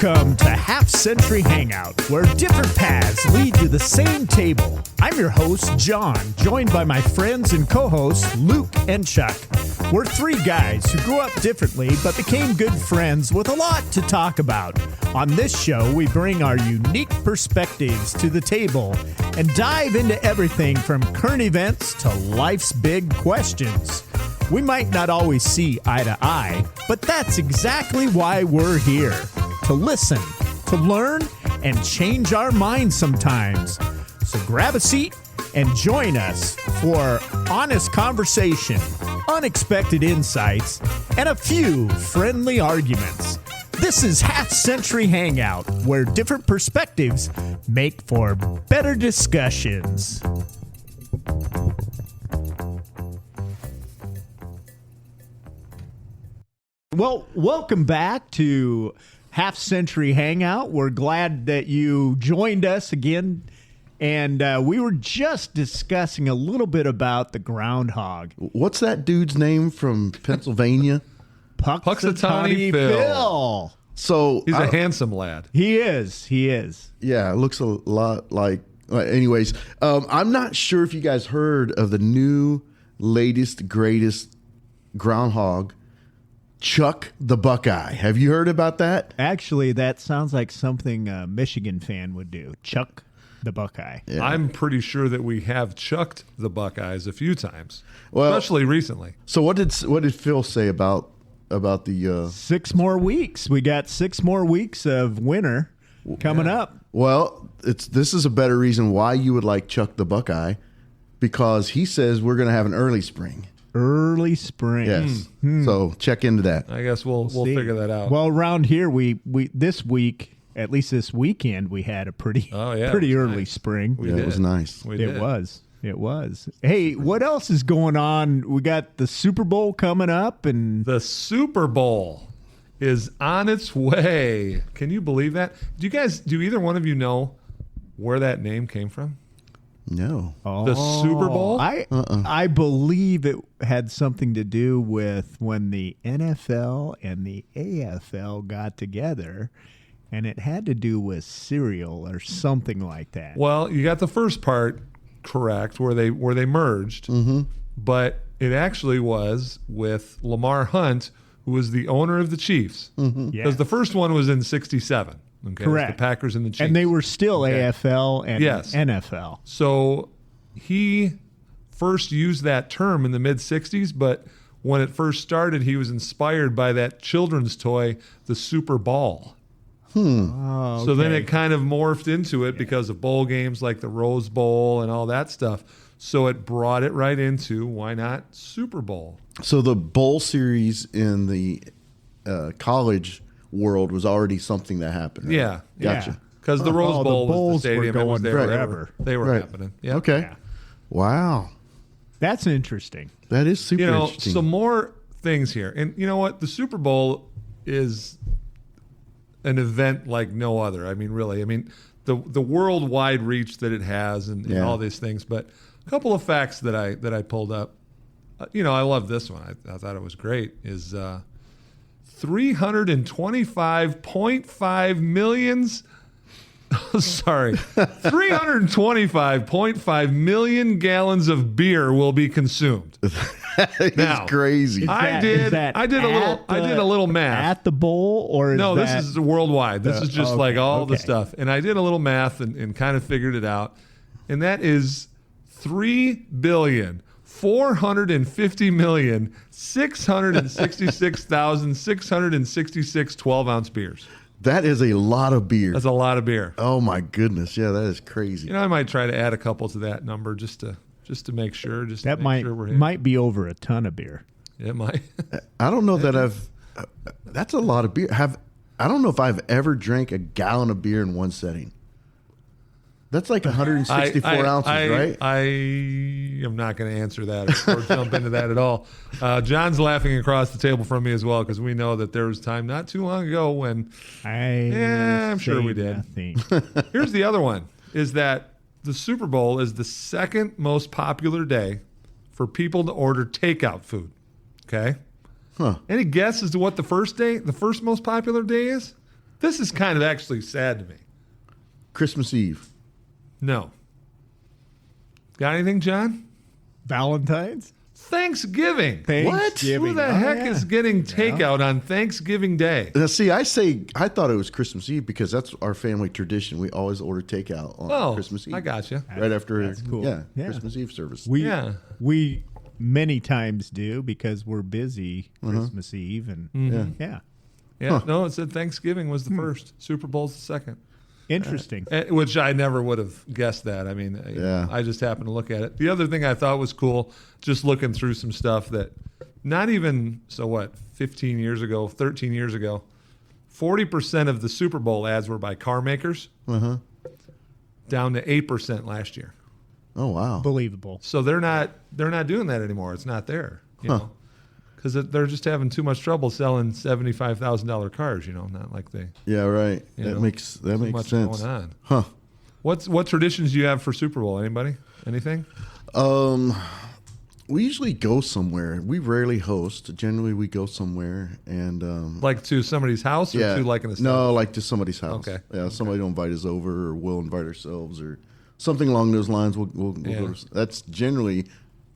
Welcome to Half Century Hangout, where different paths lead to the same table. I'm your host, John, joined by my friends and co-hosts, Luke and Chuck. We're three guys who grew up differently but became good friends with a lot to talk about. On this show, we bring our unique perspectives to the table and dive into everything from current events to life's big questions. We might not always see eye to eye, but that's exactly why we're here. To listen, to learn, and change our minds sometimes. So grab a seat and join us for honest conversation, unexpected insights, and a few friendly arguments. This is Half Century Hangout, where different perspectives make for better discussions. Well, welcome back to Half Century Hangout. We're glad that you joined us again. And we were just discussing a little bit about the Groundhog. What's that dude's name from Pennsylvania? Puxatawny Phil. So he's a handsome lad. He is. Yeah, it looks a lot like. Anyways, I'm not sure if you guys heard of the new, latest, greatest Groundhog, Chuck the Buckeye. Have you heard about that? Actually, that sounds like something a Michigan fan would do. Chuck the Buckeye. Yeah. I'm pretty sure that we have chucked the Buckeyes a few times, especially recently. So what did Phil say about the 6 more weeks? We got 6 more weeks of winter coming up. Well, this is a better reason why you would like Chuck the Buckeye, because he says we're going to have an early spring. Early spring. Yes. So check into that. I guess we'll figure that out. Well, around here, we this week, at least this weekend, we had a pretty early spring. It was nice. It was. Hey, what else is going on? We got the Super Bowl coming up, and the Super Bowl is on its way. Can you believe that? Do either one of you know where that name came from? No. The Super Bowl? I believe it had something to do with when the NFL and the AFL got together, and it had to do with cereal or something like that. Well, you got the first part correct, where they merged, but it actually was with Lamar Hunt, who was the owner of the Chiefs, because the first one was in '67. Okay, correct. The Packers and the Chiefs. And they were still AFL and NFL. So he first used that term in the mid-'60s, but when it first started, he was inspired by that children's toy, the Super Bowl. Oh, okay. So then it kind of morphed into it because of bowl games like the Rose Bowl and all that stuff. So it brought it right into, why not Super Bowl? So the bowl series in the college world was already something that happened. Right? Yeah. Gotcha. Because the Rose Bowl was the stadium. Were going forever. They were happening. Yep. Okay. Yeah. Wow. That's interesting. That is super interesting. Some more things here. And you know what? The Super Bowl is an event like no other. I mean, really. I mean, the worldwide reach that it has and all these things. But a couple of facts that I pulled up. I love this one. I thought it was great. Is 325.5 millions. Sorry, 325.5 million gallons of beer will be consumed. It's crazy. I did a little math at the bowl, or this is worldwide. This is just like all the stuff, and I did a little math and kind of figured it out, and that is 3,450,666,666 12-ounce beers. That is a lot of beer. That's a lot of beer. Oh my goodness! Yeah, that is crazy. I might try to add a couple to that number just to make sure. Might be over a ton of beer. It might. I don't know that that's a lot of beer. I don't know if I've ever drank a gallon of beer in one setting. That's like 164 ounces, right? I am not going to answer that or jump into that at all. John's laughing across the table from me as well, because we know that there was time not too long ago when I'm sure we did. Here's the other one, is that the Super Bowl is the second most popular day for people to order takeout food. Okay? Huh. Any guess as to what the first most popular day is? This is kind of actually sad to me. Christmas Eve. No. Got anything, John? Valentine's? Thanksgiving. Thanksgiving. Who the heck is getting takeout on Thanksgiving Day? Now, see, I thought it was Christmas Eve because that's our family tradition. We always order takeout on Christmas Eve. I got you. Right after That's cool. Christmas Eve service. We many times do because we're busy Christmas Eve and No, it said Thanksgiving was the first. Super Bowl's the second. Interesting. Which I never would have guessed that. I mean, I just happened to look at it. The other thing I thought was cool, just looking through some stuff that not even, 15 years ago, 13 years ago, 40% of the Super Bowl ads were by car makers, down to 8% last year. Oh, wow. Believable. So they're not doing that anymore. It's not there, you know, because they're just having too much trouble selling $75,000 cars. You know, not like they. Yeah, right. That makes much sense. going on. Huh? What traditions do you have for Super Bowl? Anybody? Anything? We usually go somewhere. We rarely host. Generally, we go somewhere and Like to somebody's house or to like an establishment? No, like to somebody's house. Okay. Yeah, somebody will invite us over, or we'll invite ourselves, or something along those lines. We'll go to, that's generally.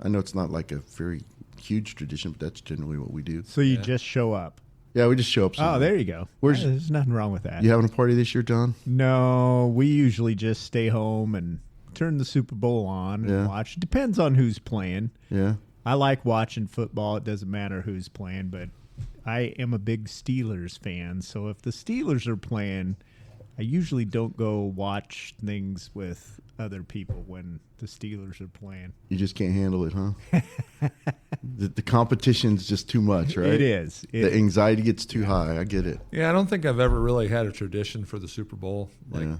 I know it's not like a very huge tradition, but that's generally what we do. So you just show up. Yeah, we just show up somewhere. Oh, there you go. There's nothing wrong with that. You having a party this year, John? No, we usually just stay home and turn the Super Bowl on and watch. Depends on who's playing. Yeah. I like watching football. It doesn't matter who's playing, but I am a big Steelers fan. So if the Steelers are playing, I usually don't go watch things with other people when the Steelers are playing. You just can't handle it, huh? the competition's just too much, right? It is. The anxiety gets too high. I get it. Yeah, I don't think I've ever really had a tradition for the Super Bowl. I'm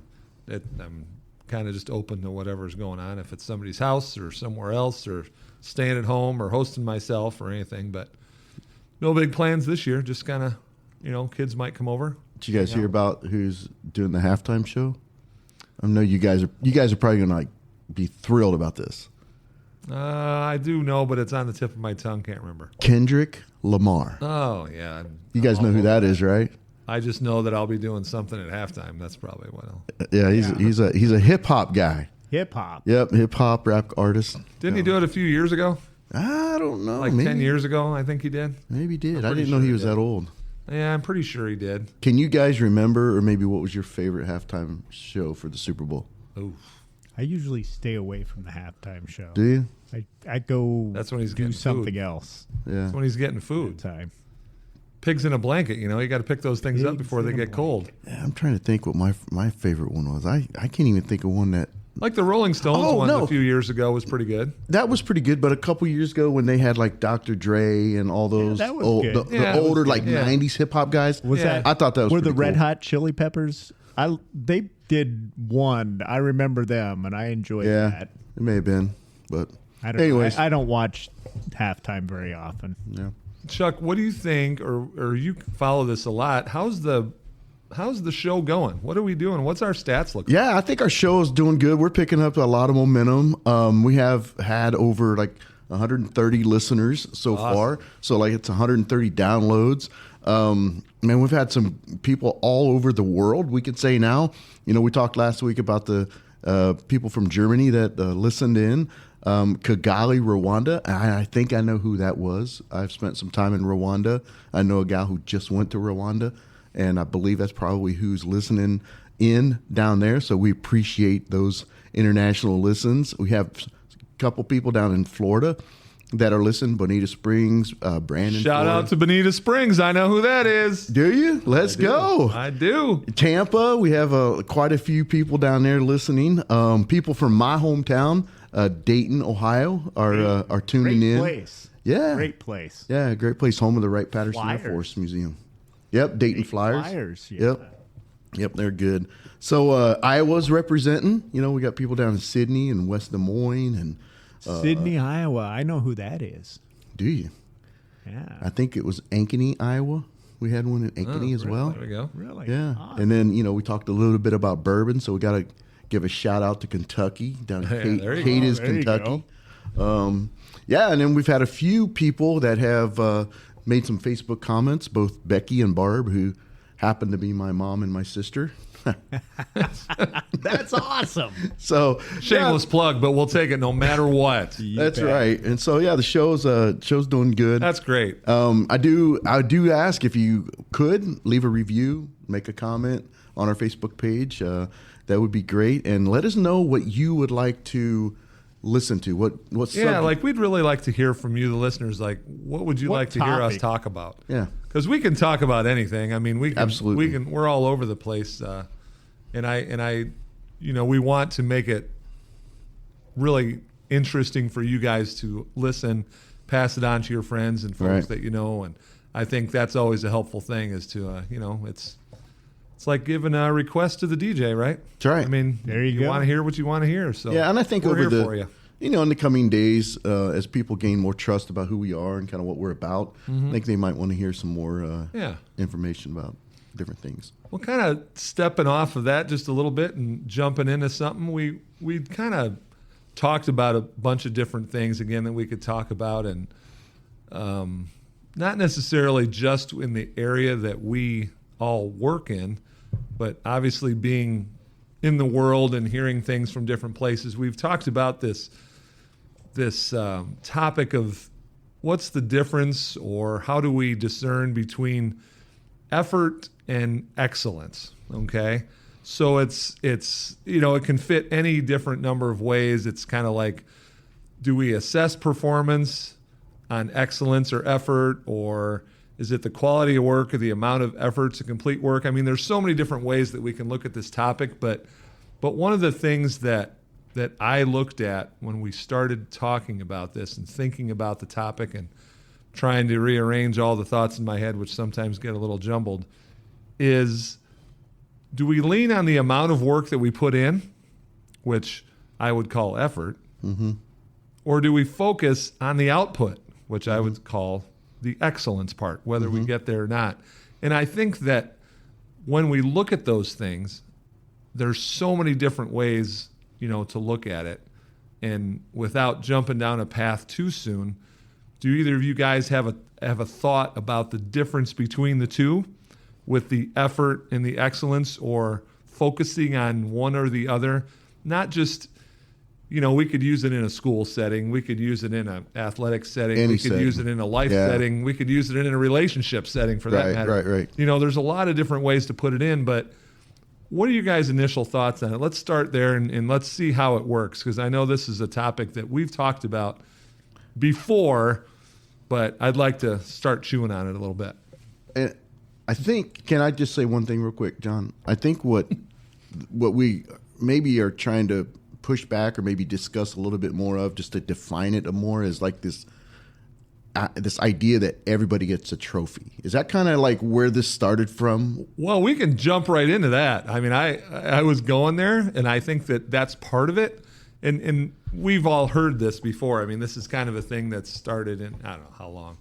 kind of just open to whatever's going on. If it's somebody's house or somewhere else or staying at home or hosting myself or anything. But no big plans this year. Just kind of, kids might come over. Did you guys hear about who's doing the halftime show? I know you guys are probably gonna be thrilled about this. I do know, but it's on the tip of my tongue. Can't remember. Kendrick Lamar. Oh yeah. You guys know who that is, right? I just know that I'll be doing something at halftime. That's probably what I'll. Yeah, he's a hip hop guy. Hip hop. Yep, hip hop rap artist. Didn't he do it a few years ago? I don't know. Like 10 years ago, I think he did. Maybe he did. I didn't know he was that old. Yeah, I'm pretty sure he did. Can you guys remember, or maybe what was your favorite halftime show for the Super Bowl? Oof. I usually stay away from the halftime show. Do you? I go. That's when he's do getting something food. else. Yeah. That's when he's getting food. Time. Pigs in a blanket. You got to pick those things up before they get cold. Yeah, I'm trying to think what my favorite one was. I can't even think of one that. Like the Rolling Stones one a few years ago was pretty good. That was pretty good, but a couple years ago when they had like Dr. Dre and all those that was good. the older like 90s hip hop guys. Was that? I thought that was were the pretty Red cool. Hot Chili Peppers? They did one. I remember them, and I enjoyed that. It may have been, but I don't anyways, know. I don't watch halftime very often. Yeah. Chuck, what do you think, or you follow this a lot? How's the show going? What are we doing? What's our stats look like? Yeah, I think our show is doing good. We're picking up a lot of momentum. We have had over like 130 listeners so far. So like it's 130 downloads. Man, we've had some people all over the world, we could say now. We talked last week about the people from Germany that listened in. Kigali, Rwanda. I think I know who that was. I've spent some time in Rwanda. I know a gal who just went to Rwanda, and I believe that's probably who's listening in down there. So we appreciate those international listens. We have a couple people down in Florida that are listening. Bonita Springs, Brandon. Shout out to Bonita Springs. I know who that is. Do you? Let's go. I do. Tampa, we have quite a few people down there listening. People from my hometown, Dayton, Ohio, are tuning in. Great place. Yeah. Great place. Yeah, great place. Home of the Wright-Patterson Air Flyers. Force Museum. Yep, Dayton Flyers. Flyers, yeah. Yep, they're good. So Iowa's representing. We got people down in Sydney and West Des Moines and Sydney, Iowa. I know who that is. Do you? Yeah. I think it was Ankeny, Iowa. We had one in Ankeny as well. There we go. Really? Yeah. Awesome. And then, we talked a little bit about bourbon, so we got to give a shout out to Kentucky, down in there you go. Cadiz, There you Kentucky. Yeah, and then we've had a few people that have made some Facebook comments, both Becky and Barb, who happen to be my mom and my sister. That's awesome. So shameless plug, but we'll take it no matter what. That's right. And so the show's doing good. That's great. I do ask if you could leave a review, make a comment on our Facebook page. That would be great, and let us know what you would like to listen to. What like we'd really like to hear from you, the listeners. Like, what would you like to hear us talk about? Yeah, because we can talk about anything. I mean, we can, absolutely. We're all over the place, and I, we want to make it really interesting for you guys to listen, pass it on to your friends and folks that you know, and I think that's always a helpful thing. Is to it's like giving a request to the DJ, right? That's right. I mean, there you go. Want to hear what you want to hear. So and I think we're over here for you. In the coming days, as people gain more trust about who we are and kind of what we're about, I think they might want to hear some more information about different things. Well, kind of stepping off of that just a little bit and jumping into something, we kind of talked about a bunch of different things again that we could talk about, and not necessarily just in the area that we all work in, but obviously being in the world and hearing things from different places. We've talked about this topic of what's the difference, or how do we discern between effort and excellence. Okay. So it's it can fit any different number of ways. It's kind of like, do we assess performance on excellence or effort, or is it the quality of work or the amount of effort to complete work? I mean, there's so many different ways that we can look at this topic, but one of the things that I looked at when we started talking about this and thinking about the topic and trying to rearrange all the thoughts in my head, which sometimes get a little jumbled, is, do we lean on the amount of work that we put in, which I would call effort, or do we focus on the output, which I would call the excellence part, whether we get there or not? And I think that when we look at those things, there's so many different ways, to look at it. And without jumping down a path too soon, do either of you guys have a thought about the difference between the two, with the effort and the excellence, or focusing on one or the other? Not just, we could use it in a school setting. We could use it in an athletic setting. We could use it in a life setting. We could use it in a relationship setting, for that matter. Right. There's a lot of different ways to put it in, but what are you guys' initial thoughts on it? Let's start there and let's see how it works, because I know this is a topic that we've talked about before, but I'd like to start chewing on it a little bit. And I think, can I just say one thing real quick, John? I think what we maybe are trying to push back or maybe discuss a little bit more of, just to define it more, is like this idea that everybody gets a trophy. Is that kind of like where this started from? Well, we can jump right into that. I mean, I was going there, and I think that that's part of it. And we've all heard this before. I mean, this is kind of a thing that started in, I don't know how long,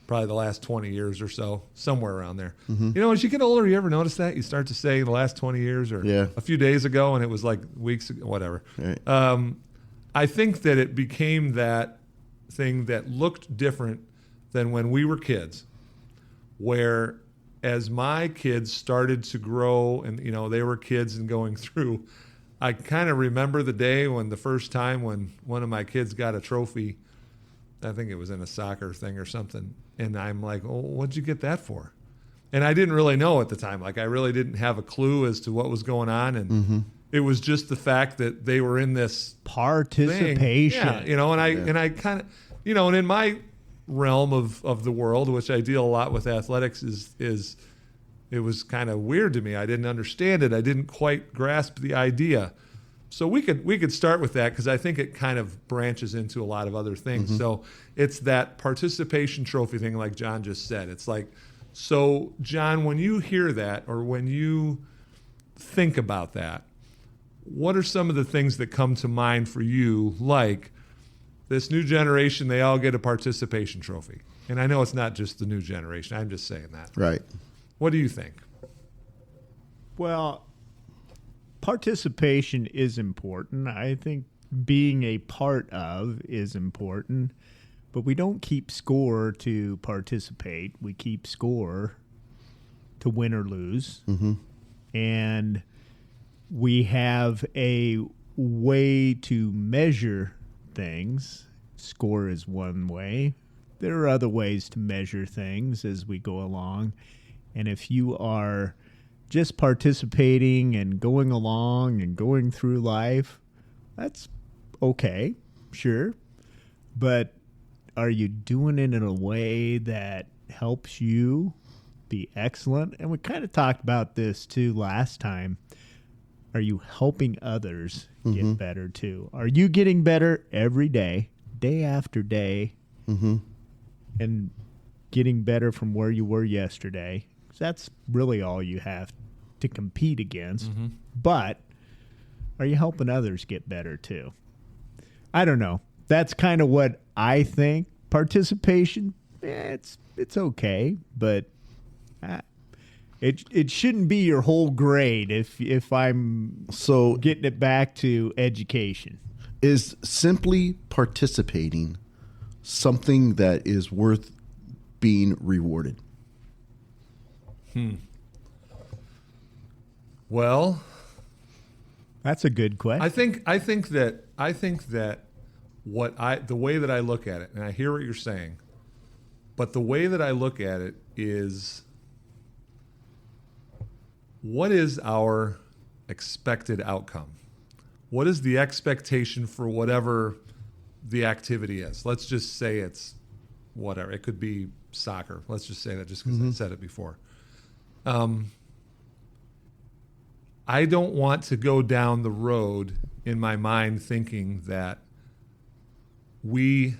probably the last 20 years or so, somewhere around there. As you get older, you ever notice that? You start to say the last 20 years or a few days ago, and it was like weeks ago, whatever. Right. I think that it became that thing that looked different than when we were kids, where as my kids started to grow and, they were kids and going through, I kind of remember the day when the first time when one of my kids got a trophy. I think it was in a soccer thing or something. And I'm like, oh, what'd you get that for? And I didn't really know at the time. Like, I really didn't have a clue as to what was going on. And it was just the fact that they were in this participation. Thing. Yeah, and I kind of, and in my realm of the world, which I deal a lot with athletics, is it was kind of weird to me. I didn't understand it. I didn't quite grasp the idea. So we could start with that, because I think it kind of branches into a lot of other things. So it's that participation trophy thing, like John just said. It's like, so John, when you hear that, or when you think about that, what are some of the things that come to mind for you? Like, this new generation, they all get a participation trophy. And I know it's not just the new generation. I'm just saying that. Right. What do you think? Well, participation is important. I think being a part of is important. But we don't keep score to participate. We keep score to win or lose. And we have a way to measure things. Score is one way. There are other ways to measure things as we go along. And if you are just participating and going along and going through life, that's okay, sure. But are you doing it in a way that helps you be excellent? And we kind of talked about this too last time. Are you helping others get better too? Are you getting better every day, day after day, and getting better from where you were yesterday? 'Cause that's really all you have to compete against. But are you helping others get better too? I don't know. That's kind of what I think. Participation, it's okay, but it shouldn't be your whole grade if I'm getting it back to education. Is simply participating something that is worth being rewarded? Well, that's a good question. I think that the way that I look at it, and I hear what you're saying, but the way that I look at it is, what is our expected outcome? What is the expectation for whatever the activity is? Let's just say it's whatever. It could be soccer. Let's just say that just because I said it before. I don't want to go down the road in my mind thinking that we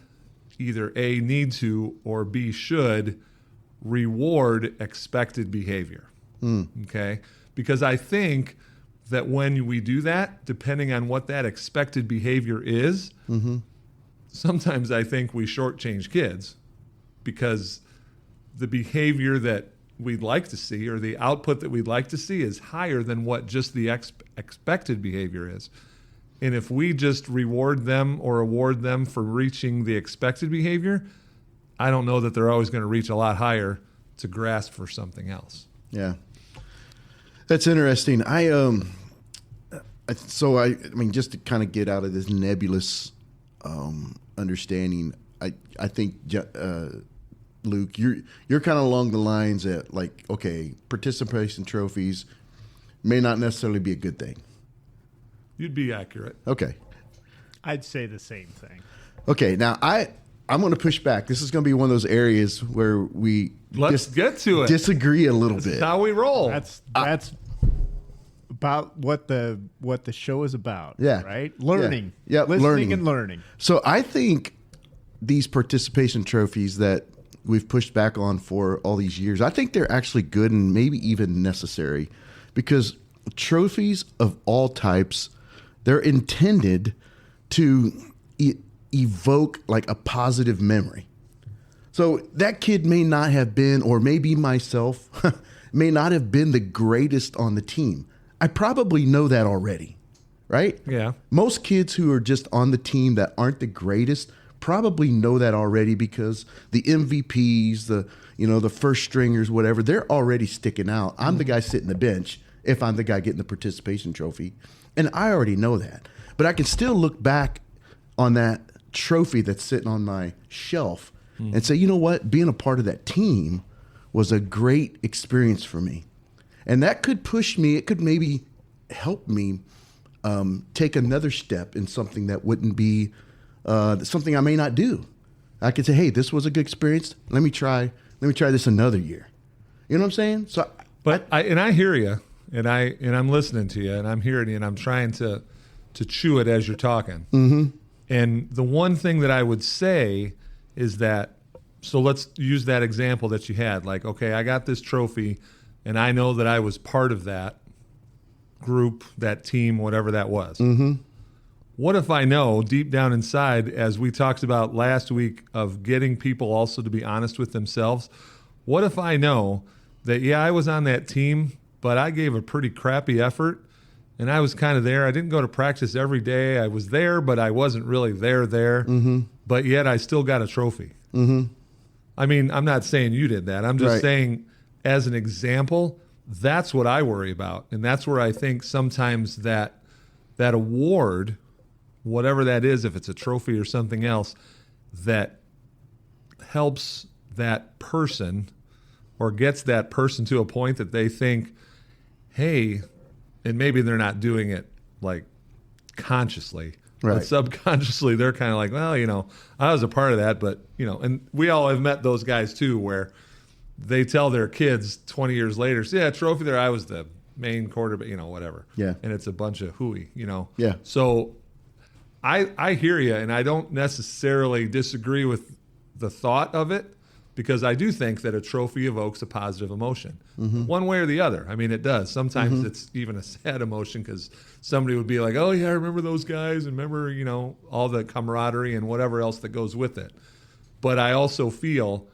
either A, need to, or B, should reward expected behavior. Okay? Because I think that when we do that, depending on what that expected behavior is, sometimes I think we shortchange kids because the behavior that we'd like to see or the output that we'd like to see is higher than what just the expected behavior is. And if we just reward them or award them for reaching the expected behavior, I don't know that they're always going to reach a lot higher to grasp for something else. Yeah. That's interesting. I mean, just to kind of get out of this nebulous understanding, I think, Luke, you're kind of along the lines that, like, okay, participation trophies may not necessarily be a good thing. You'd be accurate. Okay. I'd say the same thing. Okay, now I'm going to push back. This is going to be one of those areas where we get to it. Disagree a little bit. That's how we roll. That's about what the show is about. Yeah. Right? Learning. Yeah. Listening and learning. So I think these participation trophies that we've pushed back on for all these years, I think they're actually good and maybe even necessary, because trophies of all types, they're intended to evoke like a positive memory. So that kid may not have been, or maybe myself, may not have been the greatest on the team. I probably know that already, right? Yeah. Most kids who are just on the team that aren't the greatest probably know that already, because the MVPs, the first stringers, whatever, they're already sticking out. I'm the guy sitting the bench if I'm the guy getting the participation trophy. And I already know that. But I can still look back on that trophy that's sitting on my shelf and say, you know what? Being a part of that team was a great experience for me. And that could push me. It could maybe help me take another step in something that wouldn't be something I may not do. I could say, hey, this was a good experience. Let me try this another year. You know what I'm saying? So, I hear you, and I'm listening to you, and I'm hearing you, and I'm trying to chew it as you're talking. And the one thing that I would say is that, so let's use that example that you had. Like, okay, I got this trophy, and I know that I was part of that group, that team, whatever that was. What if I know deep down inside, as we talked about last week, of getting people also to be honest with themselves? What if I know that, yeah, I was on that team, but I gave a pretty crappy effort, and I was kind of there. I didn't go to practice every day. I was there, but I wasn't really there. But yet I still got a trophy. I mean, I'm not saying you did that. I'm just saying, as an example, that's what I worry about. And that's where I think sometimes that award, whatever that is, if it's a trophy or something else, that helps that person or gets that person to a point that they think, hey, and maybe they're not doing it like consciously, right, but subconsciously they're kind of like, well, I was a part of that, but, and we all have met those guys too, where they tell their kids 20 years later, yeah, trophy there, I was the main quarterback, whatever. Yeah. And it's a bunch of hooey, Yeah. So I hear you, and I don't necessarily disagree with the thought of it, because I do think that a trophy evokes a positive emotion, one way or the other. I mean, it does. Sometimes it's even a sad emotion, because somebody would be like, oh, yeah, I remember those guys, and remember, all the camaraderie and whatever else that goes with it. But I also feel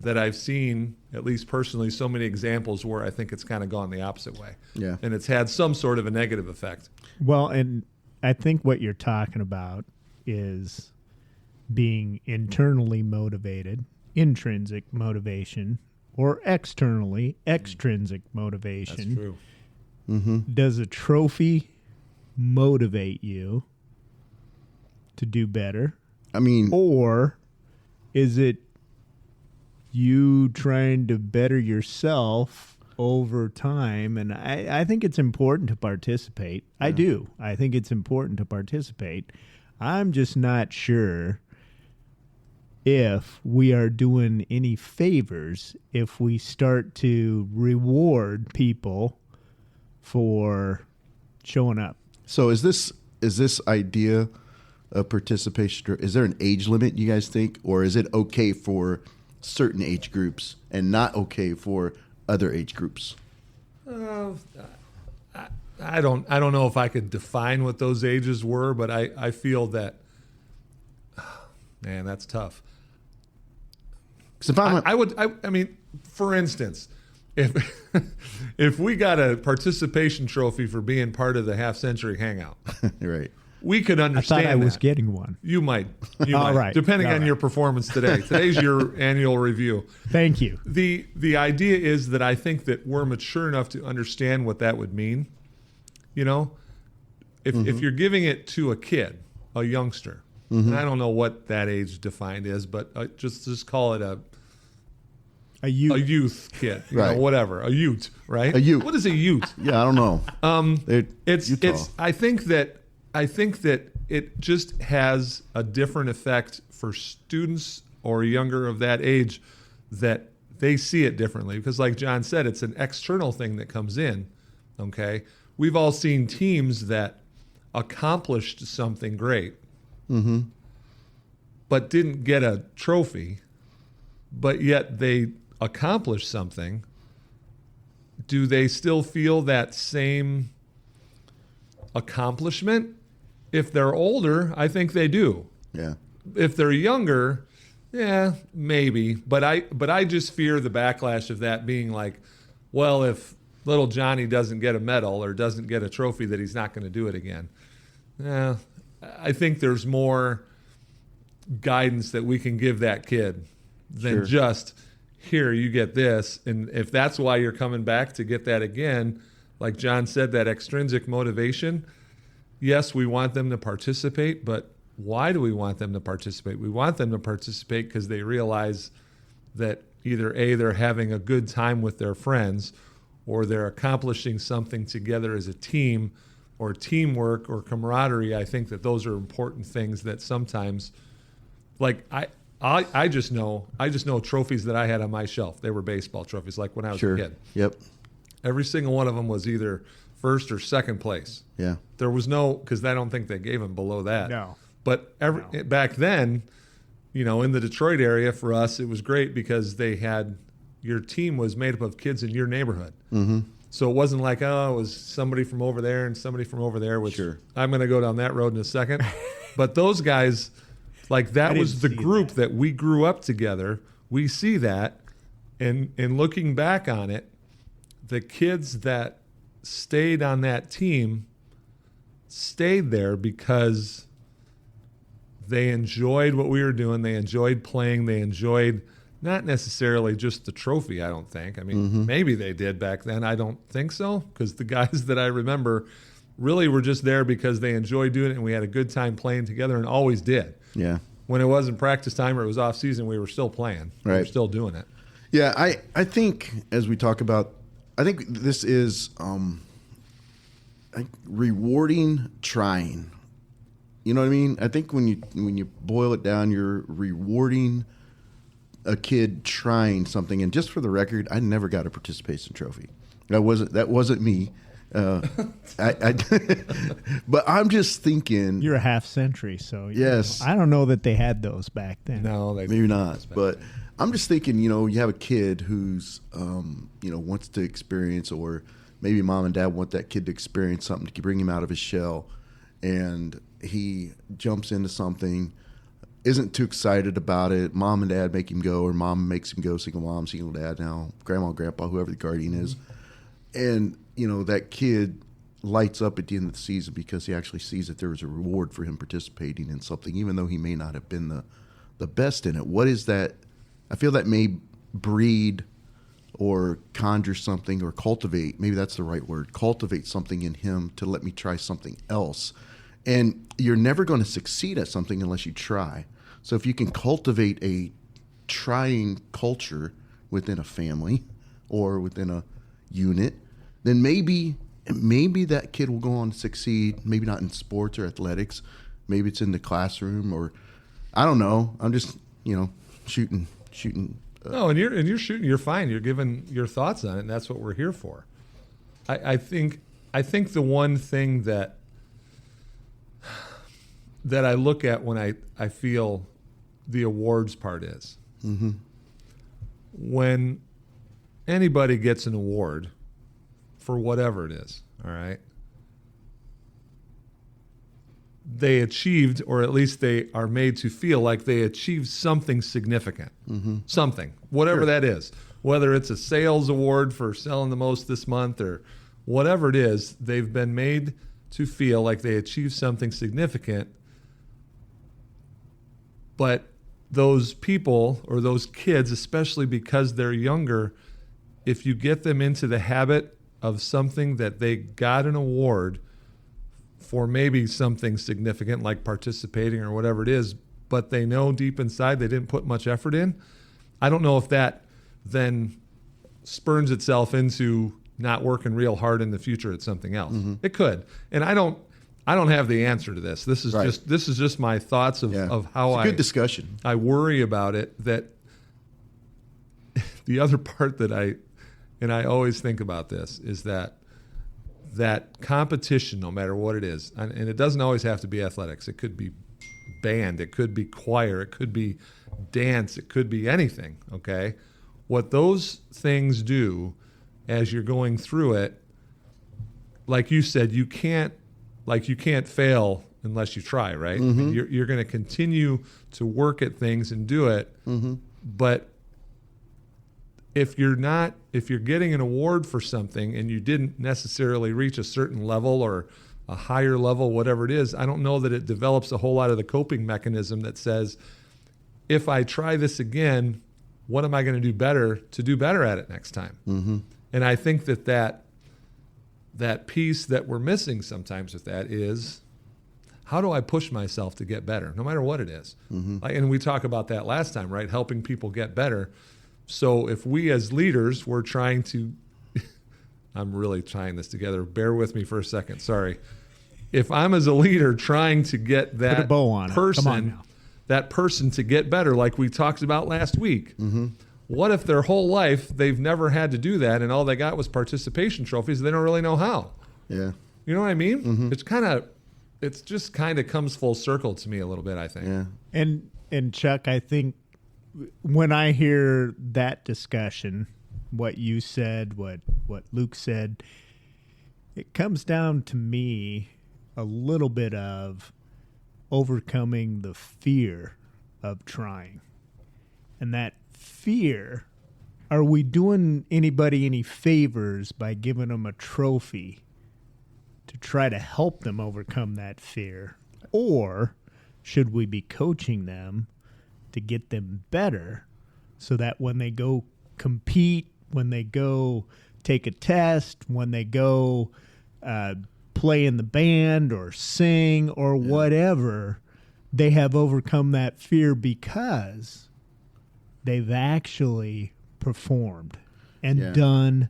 that I've seen, at least personally, so many examples where I think it's kind of gone the opposite way. Yeah. And it's had some sort of a negative effect. Well, and I think what you're talking about is being internally motivated, intrinsic motivation, or externally extrinsic motivation. That's true. Does a trophy motivate you to do better? I mean, or is it you trying to better yourself over time? And I think it's important to participate. Yeah. I do. I think it's important to participate. I'm just not sure if we are doing any favors if we start to reward people for showing up. So is this idea of participation, is there an age limit, you guys think, or is it okay for certain age groups and not okay for other age groups? I don't know if I could define what those ages were, but I feel that, man, that's tough. I mean, for instance, if we got a participation trophy for being part of the Half Century Hangout, right, we could understand. I thought I was getting one. You might. All right. Depending All on right. your performance today. Today's your annual review. Thank you. The idea is that I think that we're mature enough to understand what that would mean. If you're giving it to a kid, a youngster, and I don't know what that age defined is, but just call it a youth kid, right? Whatever, a ute, right? A ute. What is a ute? Yeah, I don't know. It's. I think that it just has a different effect for students or younger of that age, that they see it differently, because, like John said, it's an external thing that comes in. Okay, we've all seen teams that accomplished something great, but didn't get a trophy, but yet they accomplished something. Do they still feel that same accomplishment? If they're older, I think they do. Yeah. If they're younger, yeah, maybe. But I just fear the backlash of that being like, well, if little Johnny doesn't get a medal or doesn't get a trophy, that he's not going to do it again. Yeah, I think there's more guidance that we can give that kid than just, here, you get this. And if that's why you're coming back to get that again, like John said, that extrinsic motivation, yes, we want them to participate, but why do we want them to participate? We want them to participate because they realize that either A, they're having a good time with their friends, or they're accomplishing something together as a team, or teamwork or camaraderie. I think that those are important things that sometimes, like I just know trophies that I had on my shelf. They were baseball trophies, like when I was a kid. Yep. Every single one of them was either first or second place. Yeah. There was no, because I don't think they gave them below that. No. But back then, in the Detroit area for us, it was great because they had, your team was made up of kids in your neighborhood. Mm-hmm. So it wasn't like, oh, it was somebody from over there and somebody from over there, which I'm going to go down that road in a second. But those guys, like, that was the group that we grew up together. We see that. And looking back on it, the kids that stayed on that team stayed there because they enjoyed what we were doing. They enjoyed playing. They enjoyed not necessarily just the trophy, I don't think. I mean, maybe they did back then. I don't think so, because the guys that I remember really were just there because they enjoyed doing it and we had a good time playing together, and always did. Yeah. When it wasn't practice time or it was off season, we were still playing. Right. We were still doing it. Yeah, I think as we talk about, I think this is rewarding trying. You know what I mean? I think when you boil it down, you're rewarding a kid trying something. And just for the record, I never got a participation trophy. That wasn't me. But I'm just thinking. You're a half century, so yes. I don't know that they had those back then. No, maybe not. But I'm just thinking, you have a kid who's, wants to experience, or maybe mom and dad want that kid to experience something to bring him out of his shell, and he jumps into something, isn't too excited about it. Mom and dad make him go, or mom makes him go, single mom, single dad now, grandma, grandpa, whoever the guardian is. And, that kid lights up at the end of the season because he actually sees that there was a reward for him participating in something, even though he may not have been the best in it. What is that? I feel that may breed or conjure something, or cultivate, maybe that's the right word, cultivate something in him to let me try something else. And you're never going to succeed at something unless you try. So if you can cultivate a trying culture within a family or within a unit, then maybe that kid will go on to succeed, maybe not in sports or athletics. Maybe it's in the classroom, or I don't know. I'm just, shooting. No, and you're shooting. You're fine. You're giving your thoughts on it, and that's what we're here for. I think the one thing that I look at when I feel the awards part is when anybody gets an award for whatever it is, all right, they achieved, or at least they are made to feel like they achieved something significant, something, whatever that is, whether it's a sales award for selling the most this month or whatever it is, they've been made to feel like they achieved something significant. But those people, or those kids, especially because they're younger, if you get them into the habit of something that they got an award for, maybe something significant like participating or whatever it is, but they know deep inside they didn't put much effort in, I don't know if that then spurns itself into not working real hard in the future at something else. It could. And I don't have the answer to this. This is just my thoughts of how it's a good discussion. I worry about it. That the other part that I always think about this is that competition, no matter what it is, and it doesn't always have to be athletics. It could be band, it could be choir, it could be dance, it could be anything, okay? What those things do as you're going through it, like you said, you can't fail unless you try, right? I mean, you're going to continue to work at things and do it, but if you're getting an award for something and you didn't necessarily reach a certain level or a higher level, whatever it is, I don't know that it develops a whole lot of the coping mechanism that says, if I try this again, what am I going to do better at it next time? And I think that piece that we're missing sometimes with that is, how do I push myself to get better, no matter what it is? And we talked about that last time, right? Helping people get better. So if we as leaders were trying to, I'm really tying this together. Bear with me for a second. Sorry. If I'm as a leader trying to get that person to get better, like we talked about last week, what if their whole life they've never had to do that, and all they got was participation trophies? They don't really know how. Yeah. You know what I mean? It's just kind of comes full circle to me a little bit, I think. Yeah. And Chuck, I think when I hear that discussion, what you said, what Luke said, it comes down to me a little bit of overcoming the fear of trying. And that fear, are we doing anybody any favors by giving them a trophy to try to help them overcome that fear? Or should we be coaching them to get them better so that when they go compete, when they go take a test, when they go play in the band or sing or whatever, they have overcome that fear because they've actually performed and done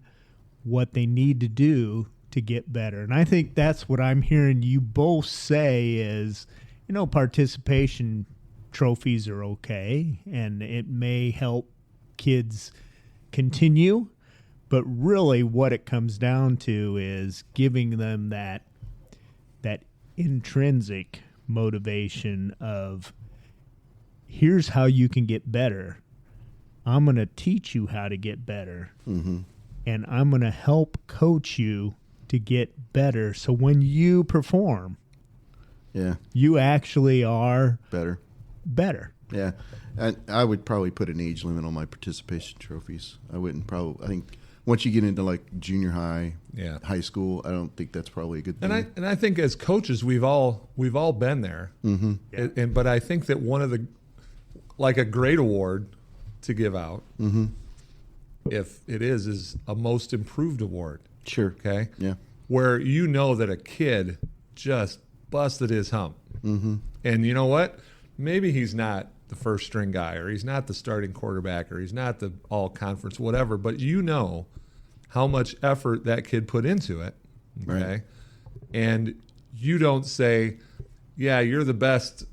what they need to do to get better. And I think that's what I'm hearing you both say is, participation trophies are okay and it may help kids continue, but really what it comes down to is giving them that intrinsic motivation of, here's how you can get better. I'm going to teach you how to get better. Mm-hmm. And I'm going to help coach you to get better. So when you perform, you actually are better. Yeah. I would probably put an age limit on my participation trophies. I think once you get into like junior high, high school, I don't think that's probably a good thing. And I think as coaches, we've all been there. Mm-hmm. But I think that one of the, like a great award to give out, if it is a most improved award. Sure. Okay. Yeah. Where that a kid just busted his hump. Mm-hmm. And you know what? Maybe he's not the first string guy, or he's not the starting quarterback, or he's not the all conference, whatever, but how much effort that kid put into it. Okay. Right. And you don't say, you're the best,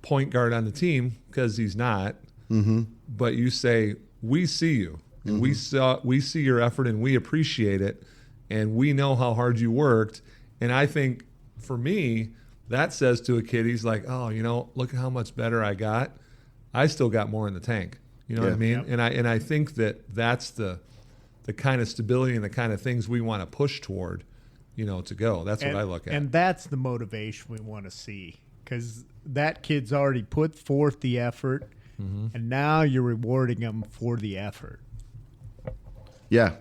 point guard on the team, because he's not. Mm-hmm. But you say, we see you, and we see your effort, and we appreciate it, and we know how hard you worked. And I think for me, that says to a kid, he's like, oh, look at how much better I got. I still got more in the tank. You know what I mean? Yep. And I think that's the kind of stability and the kind of things we want to push toward, to go. That's what I look at. And that's the motivation we want to see, because that kid's already put forth the effort, and now you're rewarding them for the effort. Yeah,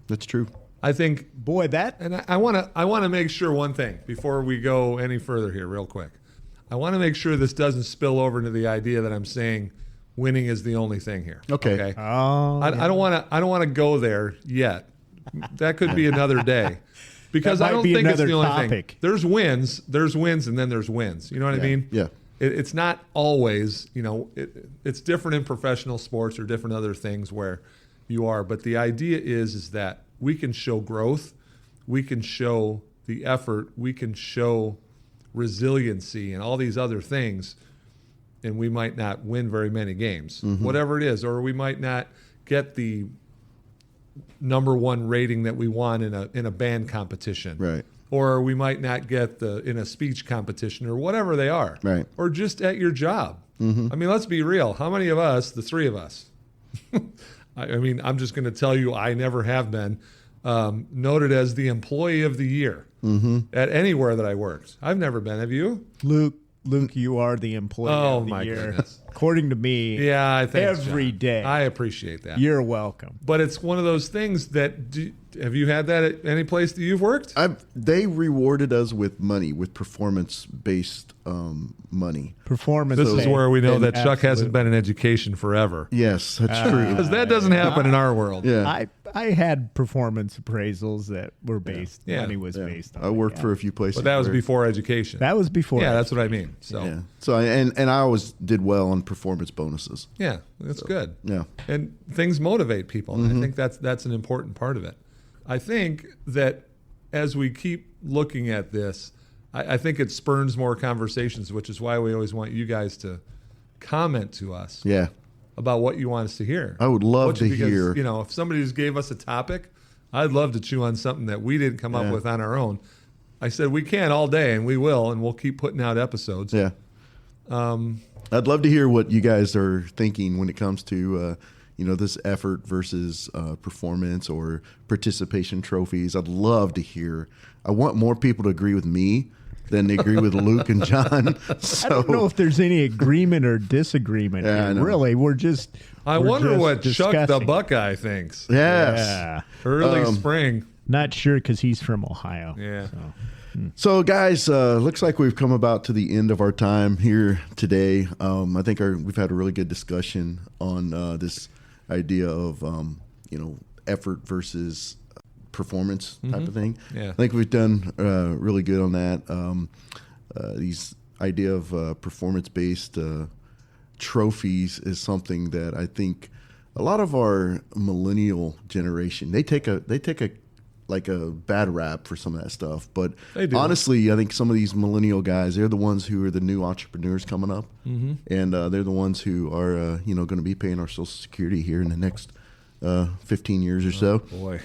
that's true. I think, and I want to make sure one thing before we go any further here, real quick. I want to make sure this doesn't spill over into the idea that I'm saying winning is the only thing here. Okay. Oh, I don't want to go there yet. That could be another day, because I don't think it's the only thing. There's wins, and then there's wins. You know what I mean? Yeah. It's not always. It's different in professional sports or different other things where you are. But the idea is that we can show growth, we can show the effort, we can show resiliency and all these other things, and we might not win very many games, whatever it is, or we might not get the number one rating that we want in a band competition, right? Or we might not get in a speech competition, or whatever they are, right? Or just at your job. I mean, let's be real. How many of us, the three of us, I mean, I'm just going to tell you, I never have been noted as the employee of the year at anywhere that I worked. I've never been. Have you? Luke, you are the employee of the year. Goodness. According to me, I think every day. I appreciate that. You're welcome. But it's one of those things that, have you had that at any place that you've worked? They rewarded us with money, with performance-based money. This is where we know that Chuck hasn't been in education forever. Yes, that's true. Because that doesn't happen in our world. Yeah. I had performance appraisals that were based. Money was based on. I worked for a few places. But that was before education. That was before. Yeah, that's what I mean. So and I always did well on performance bonuses. Yeah, that's good. Yeah. And things motivate people. And I think that's an important part of it. I think that as we keep looking at this, I think it spurns more conversations, which is why we always want you guys to comment to us. Yeah. About what you want us to hear. I would love to hear. If somebody just gave us a topic, I'd love to chew on something that we didn't come up with on our own. I said we can all day, and we will, and we'll keep putting out episodes. Yeah. I'd love to hear what you guys are thinking when it comes to this effort versus performance or participation trophies. I'd love to hear. I want more people to agree with me than they agree with Luke and John. So, I don't know if there's any agreement or disagreement. Yeah, really, we're just. I wonder what discussing. Chuck the Buckeye thinks. Yes. Yeah. Early spring. Not sure because he's from Ohio. Yeah. So. So, guys, looks like we've come about to the end of our time here today. I think we've had a really good discussion on this idea of, effort versus performance type of thing. Yeah. I think we've done really good on that. These idea of performance-based trophies is something that I think a lot of our millennial generation, they take a bad rap for some of that stuff. But honestly, I think some of these millennial guys, they're the ones who are the new entrepreneurs coming up. Mm-hmm. And they're the ones who are, going to be paying our Social Security here in the next 15 years or so. Boy.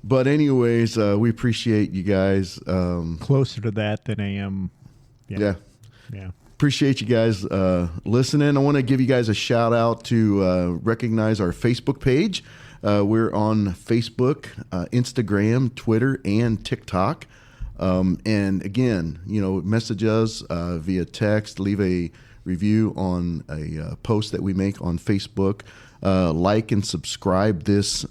But anyways, we appreciate you guys. Closer to that than I am. Yeah. Yeah. Appreciate you guys listening. I want to give you guys a shout out to recognize our Facebook page. We're on Facebook, Instagram, Twitter, and TikTok. And again, message us via text, leave a review on a post that we make on Facebook. Like and subscribe this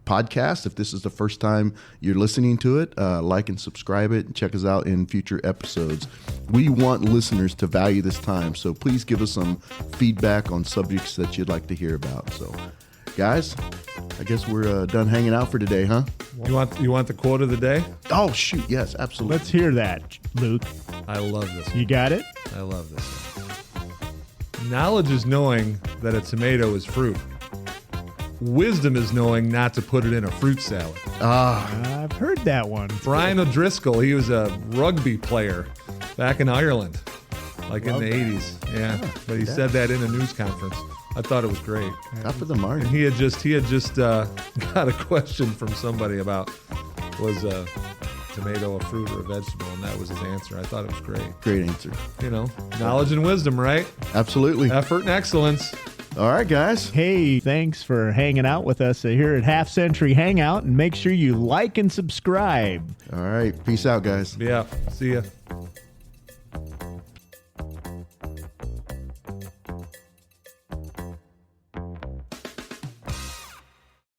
podcast. If this is the first time you're listening to it, like and subscribe it and check us out in future episodes. We want listeners to value this time, so please give us some feedback on subjects that you'd like to hear about. So, guys, I guess we're done hanging out for today, huh? You want the quote of the day? Oh, shoot. Yes, absolutely. Let's hear that, Luke. I love this. You got it? I love this. Knowledge is knowing that a tomato is fruit. Wisdom is knowing not to put it in a fruit salad. I've heard that one. Brian O'Driscoll, he was a rugby player back in Ireland, in the 80s. Yeah, but he said that in a news conference. I thought it was great. Top of the mark. And he had just got a question from somebody about was a tomato a fruit or a vegetable, and that was his answer. I thought it was great. Great answer. Knowledge and wisdom, right? Absolutely. Effort and excellence. All right, guys. Hey, thanks for hanging out with us here at Half Century Hangout, and make sure you like and subscribe. All right. Peace out, guys. Yeah. See ya.